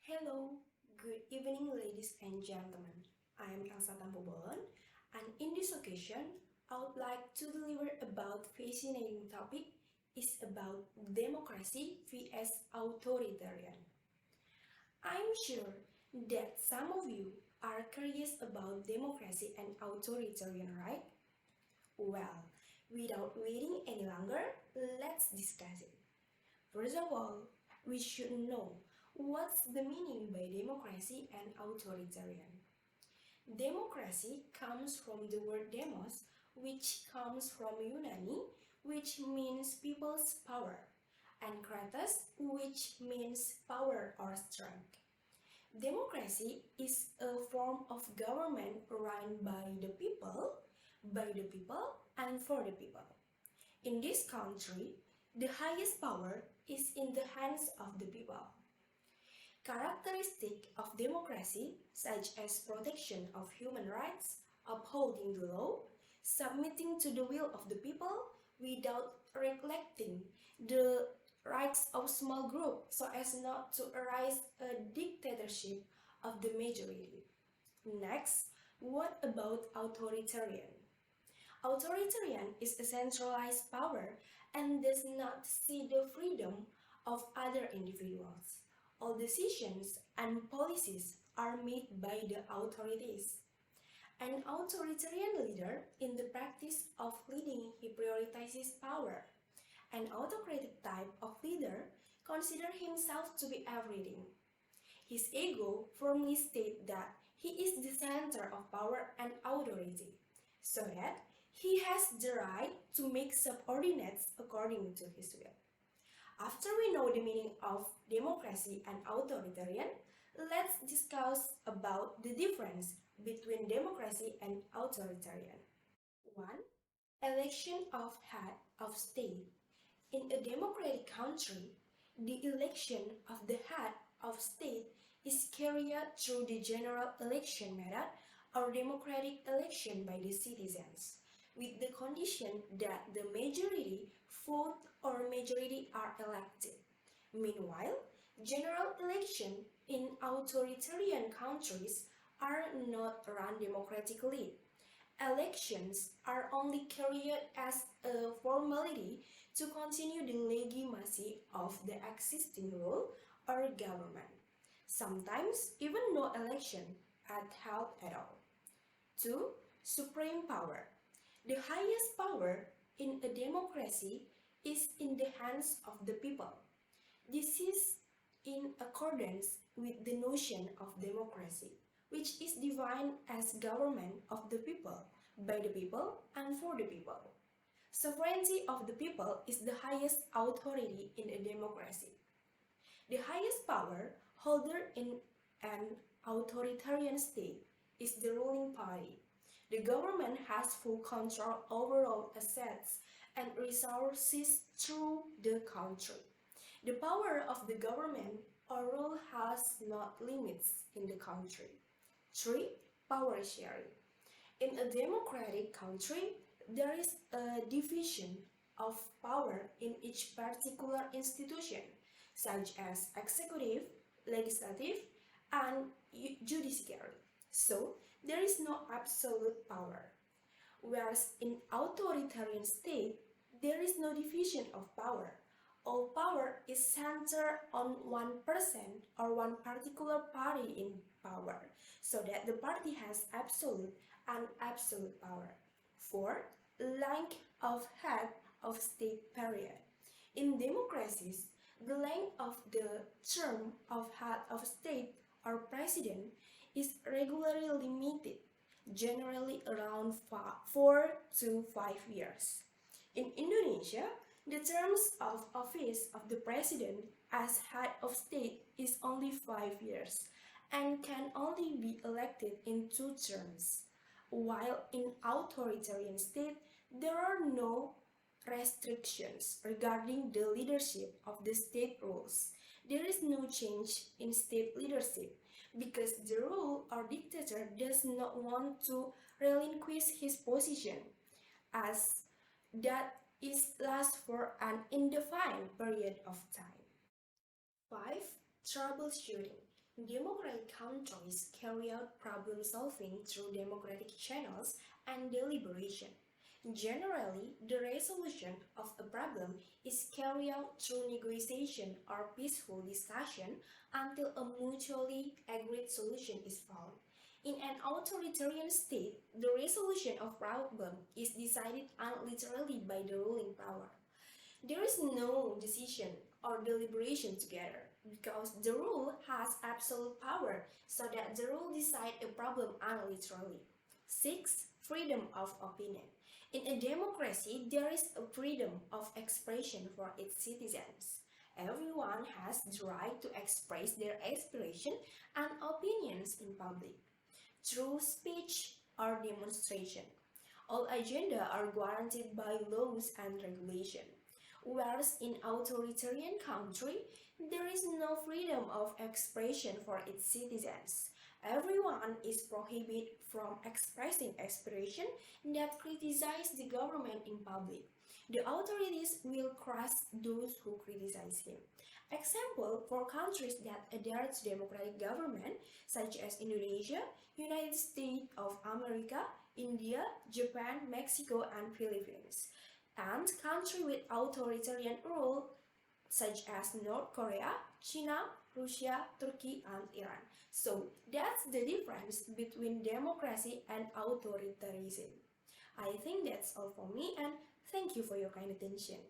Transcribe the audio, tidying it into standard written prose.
Hello, good evening ladies and gentlemen. I am Elsa Tampubolon, and in this occasion, I would like to deliver about fascinating topic is about democracy vs authoritarian. I'm sure that some of you are curious about democracy and authoritarian, right? Well, without waiting any longer, let's discuss it. First of all, we should know what's the meaning by democracy and authoritarian. Democracy comes from the word demos, which comes from Yunani, which means people's power, and kratos, which means power or strength. Democracy is a form of government run by the people, and for the people. In this country, the highest power is in the hands of the people. Characteristics of democracy, such as protection of human rights, upholding the law, submitting to the will of the people without neglecting the rights of small groups so as not to arise a dictatorship of the majority. Next, what about authoritarian? Authoritarian is a centralized power and does not see the freedom of other individuals. All decisions and policies are made by the authorities. An authoritarian leader, in the practice of leading, he prioritizes power. An autocratic type of leader considers himself to be everything. His ego firmly states that he is the center of power and authority, so that he has the right to make subordinates according to his will. After we know the meaning of democracy and authoritarian, let's discuss about the difference between democracy and authoritarian. 1. Election of head of state. In a democratic country, the election of the head of state is carried out through the general election method or democratic election by the citizens, with the condition that the majority vote or majority are elected. Meanwhile, general elections in authoritarian countries are not run democratically. Elections are only carried as a formality to continue the legitimacy of the existing rule or government. Sometimes even no election are held at all. 2. Supreme power. The highest power in a democracy is in the hands of the people. This is in accordance with the notion of democracy, which is defined as government of the people, by the people, and for the people. Sovereignty of the people is the highest authority in a democracy. The highest power holder in an authoritarian state is the ruling party. The government has full control over all assets and resources through the country. The power of the government or rule has no limits in the country. 3. Power sharing. In a democratic country, there is a division of power in each particular institution, such as executive, legislative, and judiciary. So, there is no absolute power. Whereas in authoritarian state, there is no division of power. All power is centered on one person or one particular party in power, so that the party has absolute and absolute power. 4. Length of head of state period. In democracies, the length of the term of head of state or president is regularly limited, generally around 4 to 5 years. In Indonesia, the terms of office of the president as head of state is only 5 years and can only be elected in 2 terms, while in authoritarian state there are no restrictions regarding the leadership of the state rules. There is no change in state leadership because the ruler or dictator does not want to relinquish his position, as that is lasts for an indefinite period of time. 5. Troubleshooting. Democratic countries carry out problem solving through democratic channels and deliberation. Generally, the resolution of a problem is carried out through negotiation or peaceful discussion until a mutually agreed solution is found. In an authoritarian state, the resolution of problem is decided unilaterally by the ruling power. There is no decision or deliberation together because the rule has absolute power so that the rule decides a problem unilaterally. 6. Freedom of opinion. In a democracy, there is a freedom of expression for its citizens. Everyone has the right to express their aspiration and opinions in public through speech or demonstration. All agenda are guaranteed by laws and regulation. Whereas in authoritarian country, there is no freedom of expression for its citizens. Everyone is prohibited from expressing aspiration that criticize the government in public. The authorities will crush those who criticize him. Example for countries that adhere to democratic government such as Indonesia, United States of America, India, Japan, Mexico, and Philippines. And countries with authoritarian rule such as North Korea, China, Russia, Turkey, and Iran. So that's the difference between democracy and authoritarianism. I think that's all for me, and thank you for your kind attention.